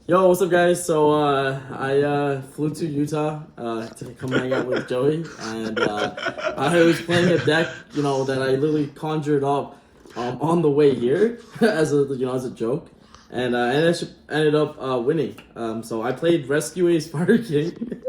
Yo, what's up, guys? So I flew to Utah to come hang out with Joey, and I was playing a deck, that I literally conjured up on the way here as a joke, and I ended up winning. So I played Rescue Ace Fire King.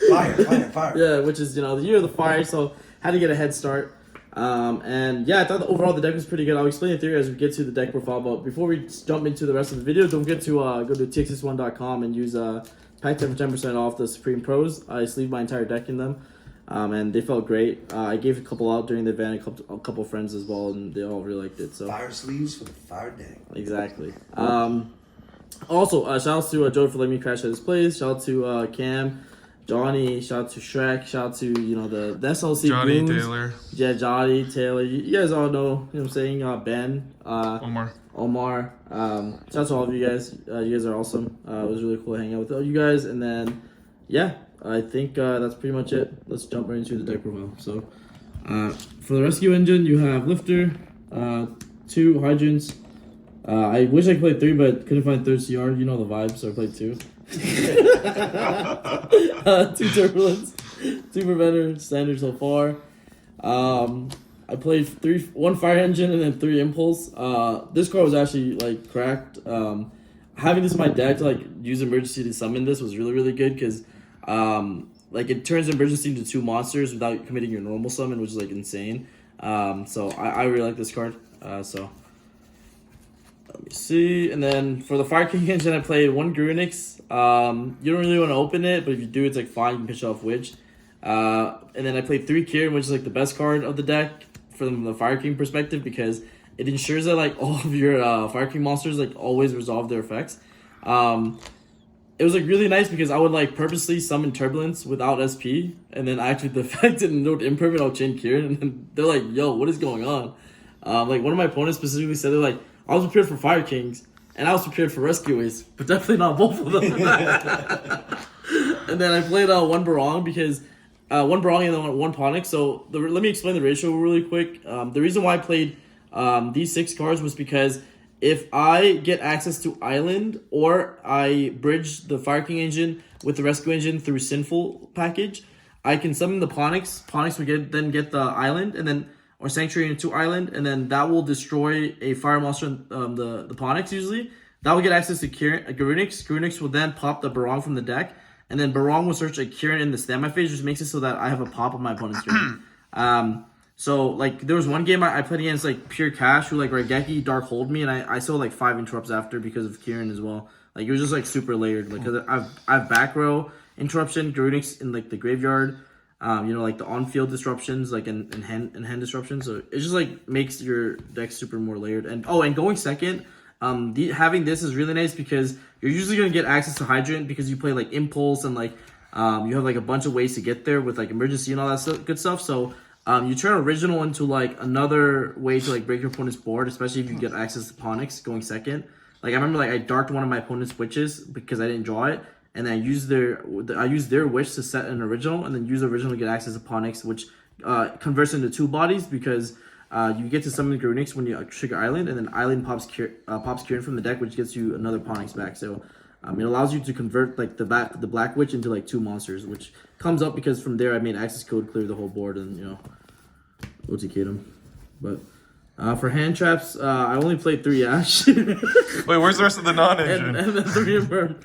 Fire. Yeah, which is the year of the fire, so had to get a head start. And yeah, I thought overall the deck was pretty good. I'll explain the theory as we get to the deck profile. But before we jump into the rest of the video, don't forget to go to txs1.com and use Paktcg for 10% off the Supreme Pros. I sleeved my entire deck in them, and they felt great. I gave a couple out during the event, a couple friends as well, and they all really liked it. So Fire sleeves for the fire deck. exactly. Also, shout out to Joe for letting me crash at his place. Shout out to Cam. Johnny, shout out to Shrek, shout out to, the SLC Johnny, Goons. Taylor. Yeah, Johnny, Taylor. You guys all know, what I'm saying? Ben, Omar. Shout out to all of you guys. You guys are awesome. It was really cool hanging out with all you guys. And then, yeah, I think that's pretty much it. Let's jump right into the deck profile. So, for the rescue engine, you have Lifter, 2 Hydrants. I wish I played 3, but couldn't find third CR. You know the vibes, so I played 2. 2 Turbulence, 2 Preventer, standard so far. I played 1 Fire Engine and then 3 Impulse. This card was actually cracked. Having this in my deck to use emergency to summon this was really, really good because it turns emergency into 2 monsters without committing your normal summon, which is insane. So I really like this card. So let me see. And then for the Fire King engine, I played 1 Grunix. You don't really want to open it, but if you do, it's fine. You can pitch off Witch. And then I played 3 Kieran, which is the best card of the deck from the Fire King perspective because it ensures that all of your Fire King monsters always resolve their effects. It was really nice because I would purposely summon Turbulence without SP, and then I activate the effect and note impermanent. I'll chain Kieran, and then they're like, "Yo, what is going on?" One of my opponents specifically said they're like, I was prepared for Fire Kings, and I was prepared for Rescue Ace, but definitely not both of them. And then I played 1 Barong because 1 Barong and then 1 Ponic. So let me explain the ratio really quick. The reason why I played these 6 cards was because if I get access to Island or I bridge the Fire King engine with the Rescue engine through Sinful package, I can summon the Ponics. Ponics would then get the Island, and then or Sanctuary into Island, and then that will destroy a fire monster, the Ponics usually. That will get access to Grunix. Grunix will then pop the Barong from the deck, and then Barong will search a Kieran in the standby phase, which makes it so that I have a pop on my opponent's turn. So there was one game I played against Pure Cash, who Raigeki Dark Hold me, and I saw 5 interrupts after because of Kieran as well. It was just super layered. Cause I have back row interruption, Grunix in the graveyard. The on-field disruptions, and hand disruptions. So it just makes your deck super more layered. And going second, having this is really nice because you're usually gonna get access to Hydrant because you play Impulse and you have a bunch of ways to get there with emergency and all that good stuff. So you turn original into another way to break your opponent's board, especially if you get access to Ponics going second. I remember I darked one of my opponent's witches because I didn't draw it. And then I use their wish to set an original, and then use original to get access to Ponics, which converts into 2 bodies because you get to summon Grunix when you trigger Island, and then Island pops Kieran from the deck, which gets you another Ponics back. So it allows you to convert the Black Witch into 2 monsters, which comes up because from there I made access code clear the whole board and OTK'd them. But for hand traps, I only played 3 Ash. Wait, where's the rest of the non-engine? and then 3 Infirm.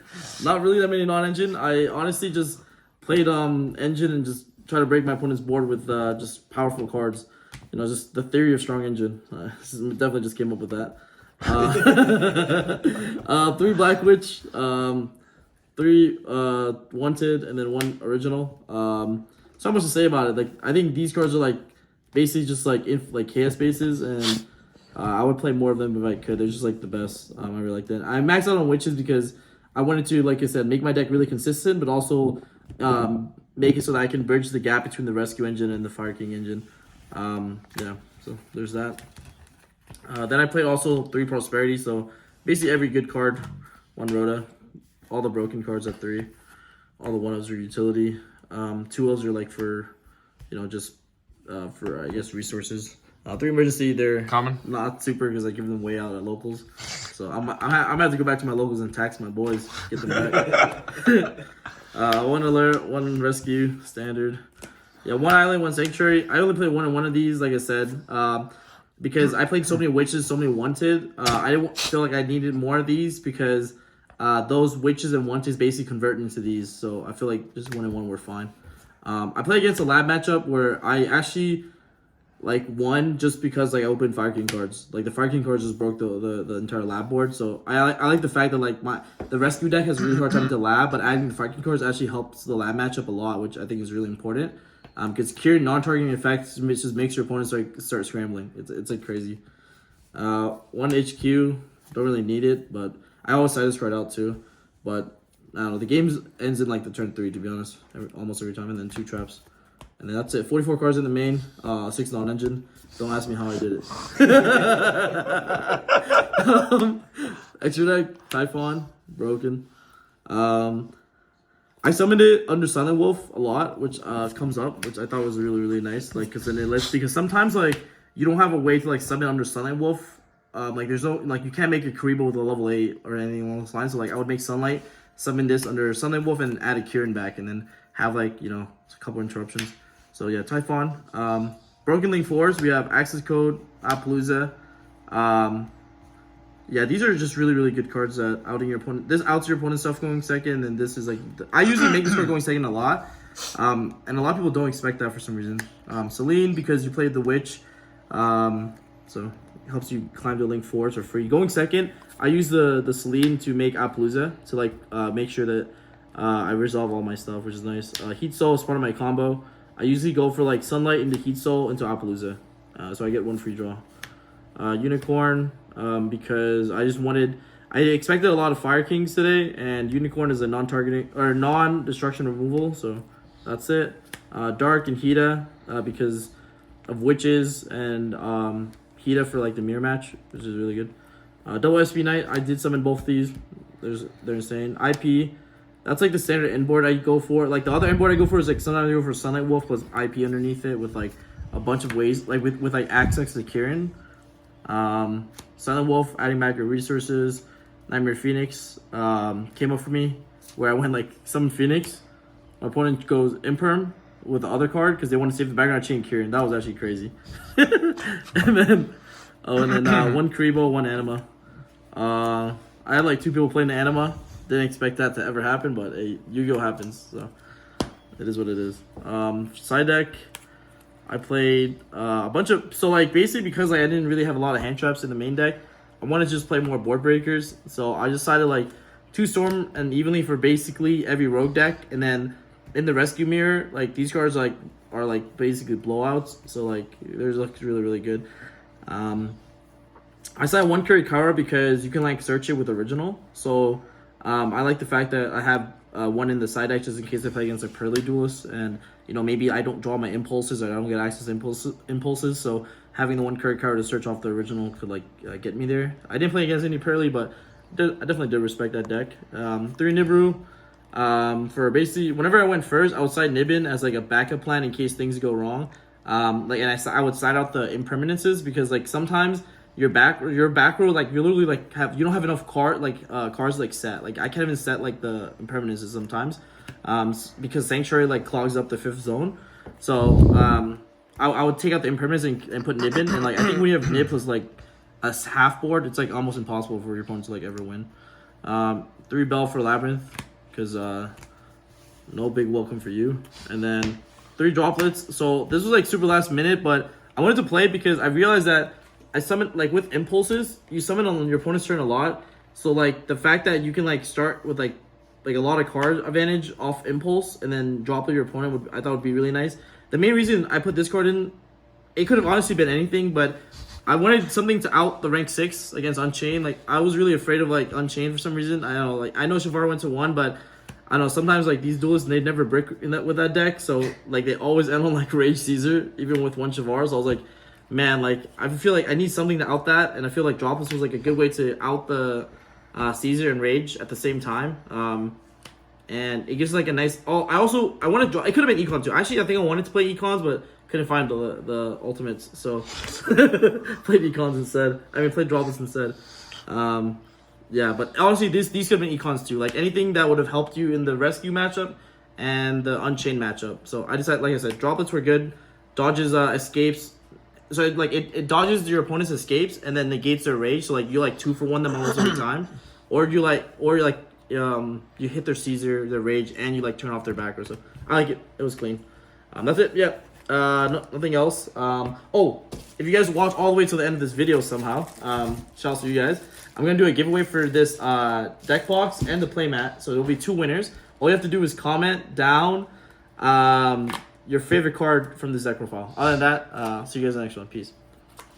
Not really that many non-engine. I honestly just played engine and just try to break my opponent's board with just powerful cards. Just the theory of strong engine. Definitely just came up with that. 3 Black Witch, 3 Wanted, and then 1 Original. So much to say about it. I think these cards are basically just chaos bases, and I would play more of them if I could. They're just the best. I really like that. I maxed out on witches because I wanted to, like I said, make my deck really consistent, but also make it so that I can bridge the gap between the Rescue engine and the Fire King engine. Yeah, so there's that. Then I played also 3 Prosperity, so basically every good card, 1 Rhoda. All the broken cards at 3. All the 1-ofs are utility. 2-ofs are for, just for, I guess, resources. 3 emergency, they're Common? not super because I give them way out at locals. So I'm gonna have to go back to my locals and tax my boys, get them back. 1 alert, 1 rescue, standard. Yeah, 1 island, 1 sanctuary. I only played 1 in 1 of these, like I said, because I played so many witches, so many wanted. I didn't feel like I needed more of these because those witches and wanted basically convert into these. So I feel like just 1 in 1 were fine. I played against a lab matchup where I actually won just because I opened Fire King cards. Like the Fire King cards just broke the entire lab board. So I like the fact that the rescue deck has a really hard time to lab, but adding the Fire King cards actually helps the lab matchup a lot, which I think is really important. Because curing non-targeting effects just makes your opponents start scrambling. It's like crazy. 1 HQ, don't really need it, but I always side this card out too. But I don't know, the game ends in the turn 3 to be honest, almost every time, and then 2 traps. And then that's it. 44 cards in the main, 6 non-engine. Don't ask me how I did it. Extra deck, Typhon, broken. I summoned it under Silent Wolf a lot, which comes up, which I thought was really, really nice. Because then because sometimes you don't have a way to summon under Silent Wolf. There's no you can't make a Karibo with a level 8 or anything along those lines. So I would make Sunlight, summon this under Silent Wolf, and add a Kieran back, and then have a couple interruptions. So yeah, Typhon. Broken Link Force, we have Access Code, Appaloosa. Yeah, these are just really, really good cards that outing your opponent. This outs your opponent's stuff going second, and this is I usually make this card going second a lot. And a lot of people don't expect that for some reason. Celine, because you played the Witch. So it helps you climb to Link Force for free. Going second, I use the Celine to make Appaloosa to make sure that I resolve all my stuff, which is nice. Heat Soul is part of my combo. I usually go for Sunlight into Heat Soul into Appaloosa. So I get 1 free draw. Unicorn, because I expected a lot of Fire Kings today, and Unicorn is a non-targeting or non-destruction removal, so that's it. Dark and Hida, because of Witches, and Hida for the mirror match, which is really good. Double SP Knight, I did summon both these. They're insane. IP, that's the standard end board I go for. The other end board I go for is sometimes I go for Sunlight Wolf plus IP underneath it with a bunch of ways, with access to Kieran. Silent Wolf, adding back your resources. Nightmare Phoenix came up for me where I went summon Phoenix. My opponent goes Imperm with the other card because they want to save the background chain Kieran. That was actually crazy. and then 1 Karibo, 1 Anima. I had 2 people playing the Anima. Didn't expect that to ever happen, but Yu-Gi-Oh happens, so it is what it is. Side deck, I played a bunch of basically because I didn't really have a lot of hand traps in the main deck, I wanted to just play more board breakers. So I decided 2 Storm and Evenly for basically every rogue deck, and then in the rescue mirror, these cards are basically blowouts. So theirs looks really, really good. I said 1 Kurikawa because you can search it with original. So I like the fact that I have 1 in the side deck just in case I play against a Pearly Duelist, and maybe I don't draw my impulses or I don't get access to impulses. So having the 1 Kurikawa to search off the original could get me there. I didn't play against any Pearly, but I definitely did respect that deck. 3 Nibiru. For basically whenever I went first, I would side Nibbin as a backup plan in case things go wrong. And I would side out the impermanences because sometimes your back row you literally you don't have enough cards set. I can't even set the impermanences sometimes because Sanctuary clogs up the 5th zone. So I would take out the impermanence and put Nib in, and I think when you have Nib plus a half board, it's almost impossible for your opponent to ever win. 3 Bell for Labyrinth because no big welcome for you, and then 3 Droplets. So this was super last minute, but I wanted to play it because I realized that I summoned with impulses. You summon on your opponent's turn a lot, so the fact that you can start with a lot of card advantage off impulse and then drop your opponent I thought would be really nice. The main reason I put this card in, it could have honestly been anything, but I wanted something to out the rank 6 against Unchained. I was really afraid of Unchained for some reason. I don't know, I know Shavar went to 1, but I don't know, sometimes these duelists, they never break with that deck, so they always end on Rage Caesar even with 1 Shavar. So I was man, I feel I need something to out that, and I feel Dropless was a good way to out the Caesar and Rage at the same time. And it gives a nice. Oh, I want to draw. It could have been Econ too. Actually, I think I wanted to play Econs, but couldn't find the ultimates, so played econs instead. I mean, played droplets instead. Yeah, but honestly, these could have been econs too. Like anything that would have helped you in the rescue matchup and the unchained matchup. So I decided, like I said, droplets were good. Dodges escapes. So it dodges your opponent's escapes and then negates their rage. So like you like 2-for-1 them almost every time, or you hit their Caesar, their rage, and you like turn off their backer. So I like it. It was clean. That's it. Yeah. Nothing else. Oh, if you guys watch all the way to the end of this video somehow, shout out to you guys. I'm gonna do a giveaway for this deck box and the playmat. So there'll be 2 winners. All you have to do is comment down your favorite card from this deck profile. Other than that, see you guys in the next one. Peace.